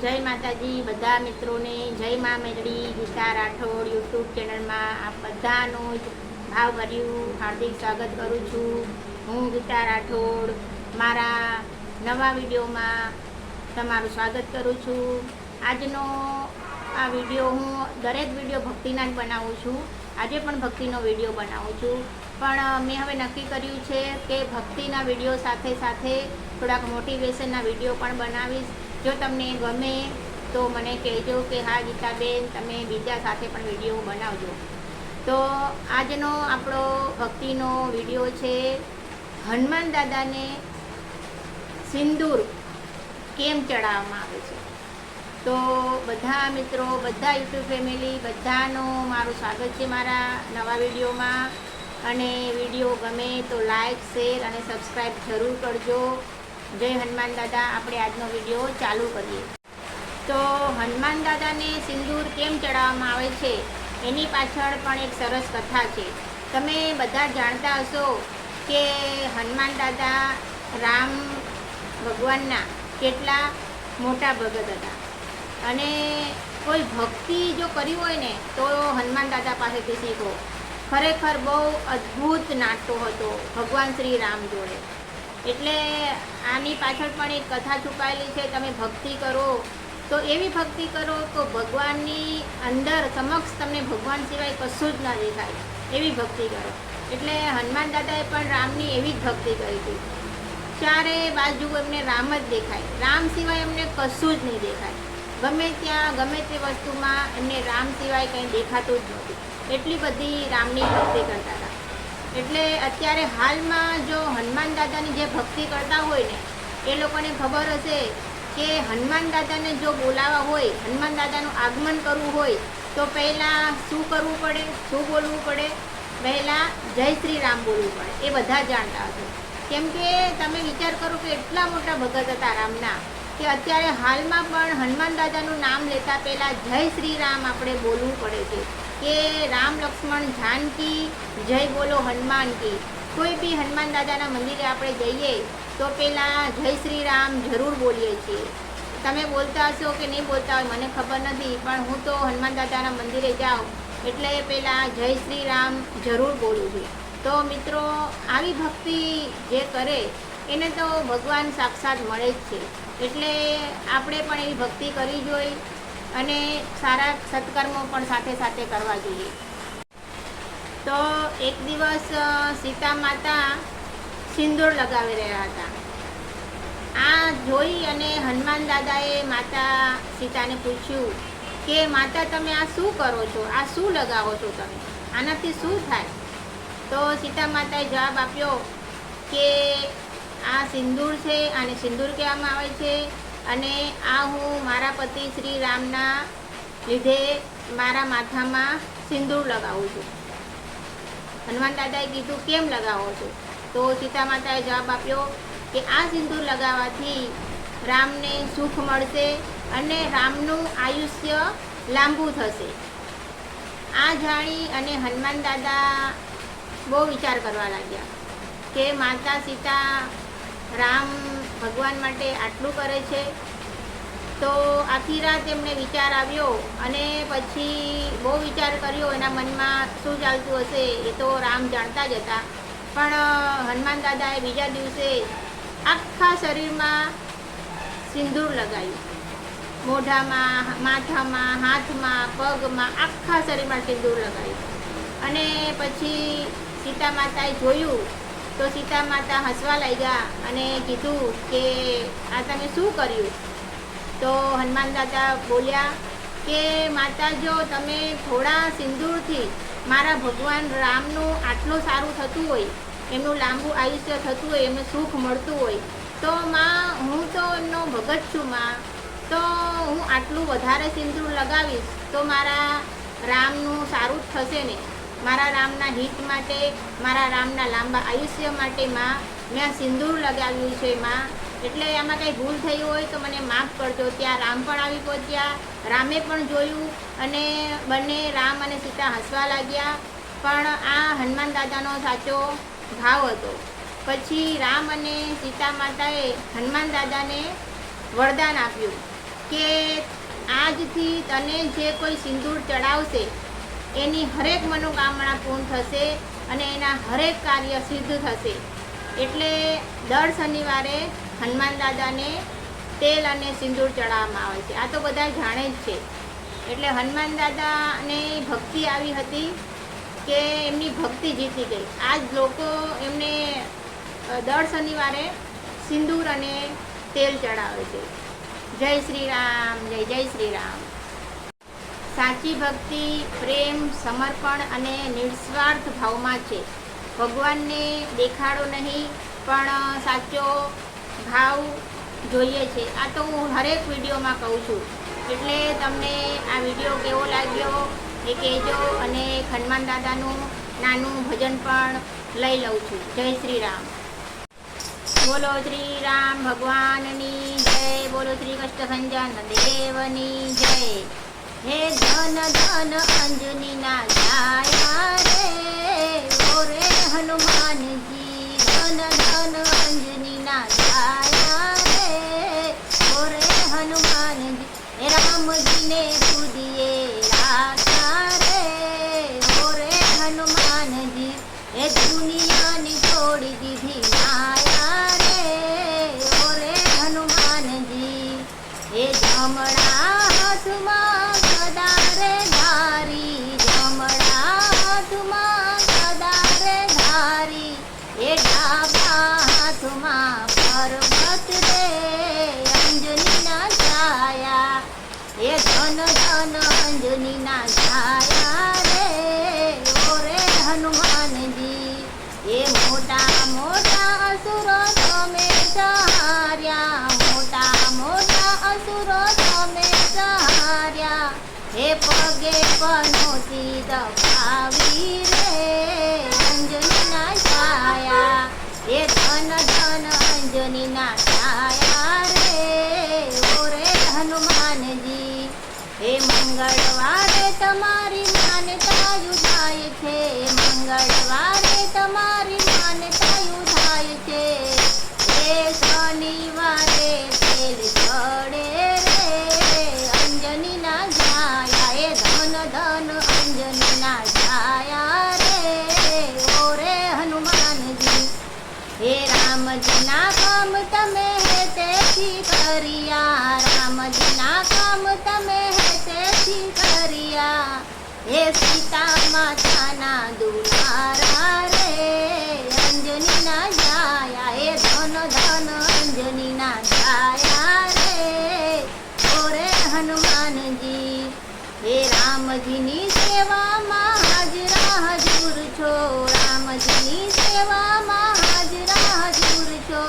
જય માતાજી બધા મિત્રોને, જય મા મેલડી ગીતા રાઠોડ યુટ્યુબ ચેનલમાં આપ બધાનું જ ભાવભર્યું હાર્દિક સ્વાગત કરું છું. હું ગીતા રાઠોડ મારા નવા વિડીયોમાં તમારું સ્વાગત કરું છું. આજનો આ વિડીયો હું દરેક વિડીયો ભક્તિના જ બનાવું છું. આજે પણ ભક્તિનો વિડીયો બનાવું છું, પણ મેં હવે નક્કી કર્યું છે કે ભક્તિના વિડીયો સાથે સાથે થોડાક મોટિવેશનના વિડીયો પણ બનાવીશ. જો તમને ગમે તો મને કહેજો કે હા ગીતાબેન, તમે બીજા સાથે પણ વિડીયો બનાવજો. તો આજનો આપણો ભક્તિનો વિડીયો છે હનુમાન દાદાને સિંદૂર કેમ ચડાવવામાં આવે છે. તો બધા મિત્રો, બધા યુટ્યુબ ફેમિલી, બધાનું મારું સ્વાગત છે મારા નવા વિડીયોમાં. અને વિડીયો ગમે તો લાઈક, શેર અને સબસ્ક્રાઈબ જરૂર કરજો. જય હનુમાન દાદા. આપણે આજનો વિડીયો ચાલુ કરીએ. તો હનુમાન દાદાને સિંદૂર કેમ ચડાવવામાં આવે છે એની પાછળ પણ એક સરસ કથા છે. તમે બધા જાણતા હશો કે હનુમાન દાદા રામ ભગવાનના કેટલા મોટા ભગત હતા. અને કોઈ ભક્તિ જો કરી હોય ને તો હનુમાન દાદા પાસેથી શીખો. ખરેખર બહુ અદ્ભુત નાટો હતો ભગવાન શ્રી રામ જોડે. એટલે આની પાછળ પણ એક કથા છુપાયેલી છે. તમે ભક્તિ કરો તો એવી ભક્તિ કરો તો ભગવાનની અંદર સમક્ષ તમને ભગવાન સિવાય કશું જ ના દેખાય, એવી ભક્તિ કરો. એટલે હનુમાન દાદાએ પણ રામની એવી જ ભક્તિ કરી હતી. ચારે બાજુ એમને રામ જ દેખાય, રામ સિવાય એમને કશું જ નહીં દેખાય. ગમે ત્યાં ગમે તે વસ્તુમાં એમને રામ સિવાય કંઈ દેખાતું જ નહોતું. એટલી બધી રામની ભક્તિ કરતા હતા. એટલે અત્યારે હાલમાં જો હનુમાન દાદાની જે ભક્તિ કરતા હોય ને એ લોકોને ખબર હશે કે હનુમાન દાદાને જો બોલાવવા હોય, હનુમાન દાદાનું આગમન કરવું હોય તો પહેલાં શું કરવું પડે, શું બોલવું પડે? પહેલાં જય શ્રી રામ બોલવું પડે. એ બધા જાણતા હશે. કેમ કે તમે વિચાર કરો કે એટલા મોટા ભગત હતા રામના કે અત્યારે હાલમાં પણ હનુમાન દાદાનું નામ લેતા પહેલાં જય શ્રી રામ આપણે બોલવું પડે છે કે રામ લક્ષ્મણ જાનકી જય બોલો હનુમાન કી. કોઈ બી હનુમાન દાદાના મંદિરે આપણે જઈએ તો પહેલાં જય શ્રી રામ જરૂર બોલીએ છીએ. તમે બોલતા હશો કે નહીં બોલતા હોય મને ખબર નથી, પણ હું તો હનુમાન દાદાના મંદિરે જાઉં એટલે પહેલાં જય શ્રી રામ જરૂર બોલું છું. તો મિત્રો, આવી ભક્તિ જે કરે એને તો ભગવાન સાક્ષાત મળે જ છે. એટલે આપણે પણ એવી ભક્તિ કરવી જોઈએ અને સારા સત્કર્મો પણ સાથે સાથે કરવા જોઈએ. તો એક દિવસ સીતા માતા સિંદૂર લગાવી રહ્યા હતા. આ જોઈ અને હનુમાન દાદાએ માતા સીતાને પૂછ્યું કે માતા, તમે આ શું કરો છો? આ શું લગાવો છો તમે? આનાથી શું થાય? તો સીતા માતાએ જવાબ આપ્યો કે આ સિંદૂર છે, આને સિંદૂર કહેવામાં આવે છે. અને આ હું મારા પતિ શ્રી રામના લીધે મારા માથામાં સિંદૂર લગાવું છું. હનુમાન દાદાએ કીધું કેમ લગાવો છો? તો સીતા માતાએ જવાબ આપ્યો કે આ સિંદૂર લગાવવાથી રામને સુખ મળશે અને રામનું આયુષ્ય લાંબુ થશે. આ જાણી અને હનુમાન દાદા બહુ વિચાર કરવા લાગ્યા કે માતા સીતા રામ ભગવાન માટે આટલું કરે છે. તો આખી રાત એમને વિચાર આવ્યો અને પછી બહુ વિચાર કર્યો. એના મનમાં શું ચાલતું હશે એ તો રામ જાણતા જ હતા. પણ હનુમાન દાદાએ બીજા દિવસે આખા શરીરમાં સિંદૂર લગાવ્યું. મોઢામાં, માથામાં, હાથમાં, પગમાં, આખા શરીરમાં સિંદૂર લગાવ્યું. અને પછી સીતા માતાએ જોયું તો સીતા માતા હસવા લાગ્યા અને કીધું કે આ તમે શું કર્યું? તો હનુમાન દાદા બોલ્યા કે માતા, જો તમે થોડા સિંદૂરથી મારા ભગવાન રામનું આટલું સારું થતું હોય, એમનું લાંબુ આયુષ્ય થતું હોય, એમને સુખ મળતું હોય તો માં, હું તો એમનો ભગત છું માં, તો હું આટલું વધારે સિંદૂર લગાવીશ તો મારા રામનું સારું જ થશે ને. મારા રામના હિત માટે, મારા રામના લાંબા આયુષ્ય માટે માં મેં આ સિંદૂર લગાવ્યું છે માં. એટલે આમાં કંઈ ભૂલ થઈ હોય તો મને માફ કરજો. ત્યાં રામ પણ આવી પહોંચ્યા, રામે પણ જોયું અને બંને રામ અને સીતા હસવા લાગ્યા. પણ આ હનુમાન દાદાનો સાચો ભાવ હતો. પછી રામ અને સીતા માતાએ હનુમાન દાદાને વરદાન આપ્યું કે આજથી તને જે કોઈ સિંદૂર ચડાવશે એની હરેક મનોકામના પૂર્ણ થશે અને એના હરેક કાર્ય સિદ્ધ થશે. એટલે દર શનિવારે હનુમાન દાદાને તેલ અને સિંદૂર ચડાવવામાં આવે છે. આ તો બધા જાણે જ છે. એટલે હનુમાન દાદાને ભક્તિ આવી હતી કે એમની ભક્તિ જીતી ગઈ. આજ લોકો એમને દર શનિવારે સિંદૂર અને તેલ ચડાવે છે. જય શ્રી રામ, જય જય શ્રી રામ. સાચી ભક્તિ પ્રેમ, સમર્પણ અને નિસ્વાર્થ ભાવમાં છે. ભગવાનને દેખાડો નહીં પણ સાચો ભાવ જોઈએ છે. આ તો હું હરેક વિડીયોમાં કહું છું. એટલે તમને આ વિડીયો કેવો લાગ્યો એ કહેજો અને હનુમાન દાદાનું નાનું ભજન પણ લઈ લઉં છું. જય શ્રી રામ. બોલો શ્રી રામ ભગવાનની જય. બોલો શ્રી કષ્ટભંજન દેવની જય. હે ધન ધન અંજનીના છાયા રે ઓ રે હનુમાનજી. ધન ધન અંજનીના છાયા રે ઓ રે હનુમાનજી. હે રામજીને પૂજીએ રાખ્યા રે ઓ રે હનુમાનજી. હે દુનિયાની છોડી દીધી માયા રે ઓ રે હનુમાનજી. હે જમણા હાથમાં ગદા રે ધારી, જમણા હાથમાં ગદા રે ધારી. હે ડાબા હાથમાં પર્વત રે અંજનીના છાયા. હે ધન ધન અંજનીના છાયા રે ઓ રે હનુમાનજી. હે મોટા મોટા અસુરો તમે સહાર્યા, મોટા મોટા અસુરો તમે સહાર્યા. હે પગે પનોતી દબાવી રે અંજનીના છાયા. હે ધન ધન અંજનીના છાયા રે ઓ રે હનુમાનજી. હે મંગળવારે તમારી માનતાયું થાય છે, મંગળવારે તમારી માનતાયું થાય છે. હે શનિવારે તેલ ચડે રે અંજનીના છાયા. હે ધન ધન અંજનીના છાયા રે ઓ રે હનુમાનજી. હે રામજીના કામ તમે હેતેથી કર્યા, રામજીના કામ તમે હેતેથી કર્યા. હે સીતા માતાના દુલારા રે અંજનીના છાયા. હે ધન ધન અંજનીના છાયા રે ઓ રે હનુમાનજી. હે રામજીની સેવામાં હાજરા હજુર છો, રામજીની સેવામાં હાજરા હજુર છો.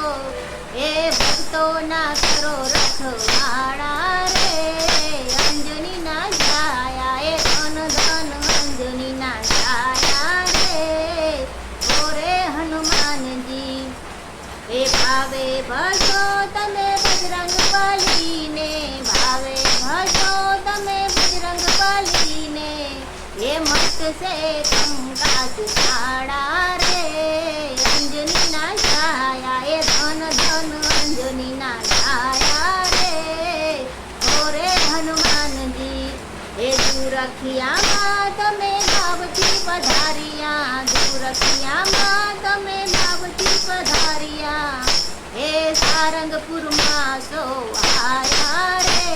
હે ભક્તોના કરો રખવાળા રે અંજનીના છાયા. હે ધન ધન અંજનીના છાયા રે ઓ રે હનુમાનજી. હે ભાવે ભજો તમે બજરંગ બલીને, ભાવે ભજો તમે બજરંગ બલીને. હે મસ્ત સે કંકાસ છાડા રે અંજનીના છાયા. હે ધન ધન અંજનીના છાયા રે ઓ રે હનુમાનજી. હે દુરખિયામાં તમે ભાવથી પધાર્યા, દુરખિયામાં તમે ભાવથી પધાર્યા. હે સારંગપુરમાં સો આયા રે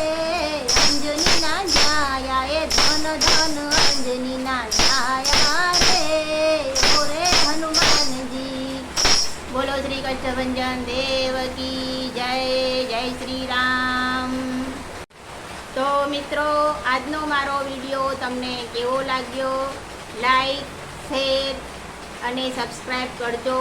અંજનીના છાયા. હે ધન ધન અંજનીના છાયા રે ઓ રે હનુમાનજી. બોલો શ્રી કષ્ટભંજન દેવ કી જય. જય શ્રી રામ. તો મિત્રો, આજનો મારો વિડીયો તમને કેવો લાગ્યો? લાઈક, શેર અને સબસ્ક્રાઈબ કરજો.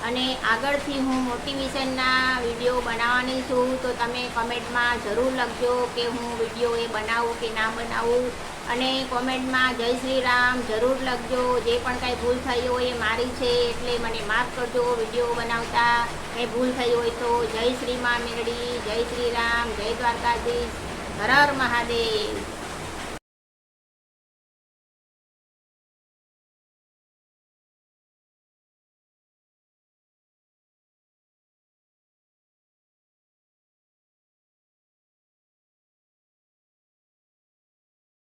અને આગળથી હું મોટિવેશનના વિડીયો બનાવવાની છું, તો તમે કમેન્ટમાં જરૂર લખજો કે હું વિડીયો એ બનાવું કે ના બનાવું. અને કોમેન્ટમાં જય શ્રી રામ જરૂર લખજો. જે પણ કાંઈ ભૂલ થઈ હોય એ મારી છે, એટલે મને માફ કરજો. વિડીયો બનાવતા કંઈ ભૂલ થઈ હોય તો. જય શ્રી મા મેરડી, જય શ્રી રામ, જય દ્વારકાધીશ, હર હર મહાદેવ.